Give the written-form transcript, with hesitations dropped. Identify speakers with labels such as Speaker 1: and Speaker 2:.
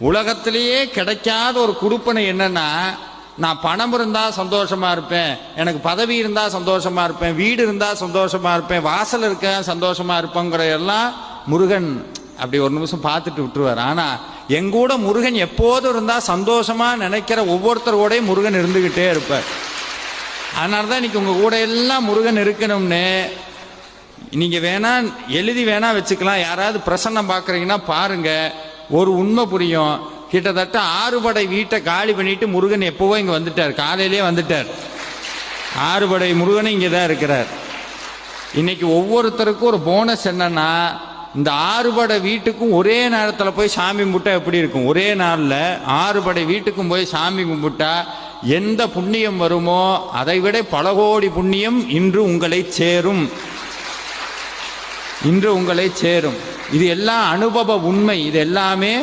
Speaker 1: உலகத்திலேயே கிடைக்காத ஒரு குடுப்பனை என்னன்னா, நான் பணம் இருந்தா சந்தோஷமா இருப்பேன், எனக்கு பதவி இருந்தா சந்தோஷமா இருப்பேன், வீடு இருந்தா சந்தோஷமா இருப்பேன், வாசல் இருக்க சந்தோஷமா இருப்பேங்கிற எல்லாம் முருகன் அப்படி ஒரு நிமிஷம் பார்த்துட்டு விட்டுருவார். ஆனா எங்கூட முருகன் எப்போதும் இருந்தா சந்தோஷமா நினைக்கிற ஒவ்வொருத்தரோடையும் முருகன் இருந்துகிட்டே இருப்பார். அதனாலதான் இன்னைக்கு உங்க கூட எல்லாம் முருகன் இருக்கணும்னு நீங்க வேணா எழுதி வேணா வச்சுக்கலாம். யாராவது பிரசன்னம் பாக்குறீங்கன்னா பாருங்க, ஒரு உண்மை புரியும். கிட்டத்தட்ட 6 படை வீட்டை காலி பண்ணிட்டு முருகன் எப்பவோ இங்க வந்துட்டார், காலையிலேயே வந்துட்டார். 6 படை முருகன் இங்கதான் இருக்கிறார். இன்னைக்கு ஒவ்வொருத்தருக்கும் ஒரு போனஸ் என்னன்னா, இந்த 6 படை வீட்டுக்கும் ஒரே நேரத்தில் போய் சாமி கும்பிட்டா எப்படி இருக்கும்? ஒரே நாளில் 6 படை வீட்டுக்கும் போய் சாமி கும்பிட்டா எந்த புண்ணியம் வருமோ அதை விட பல கோடி புண்ணியம் இன்று உங்களை சேரும். இன்று உங்களை சேரும். இது எல்லாம் அனுபவ உண்மை. இது எல்லாமே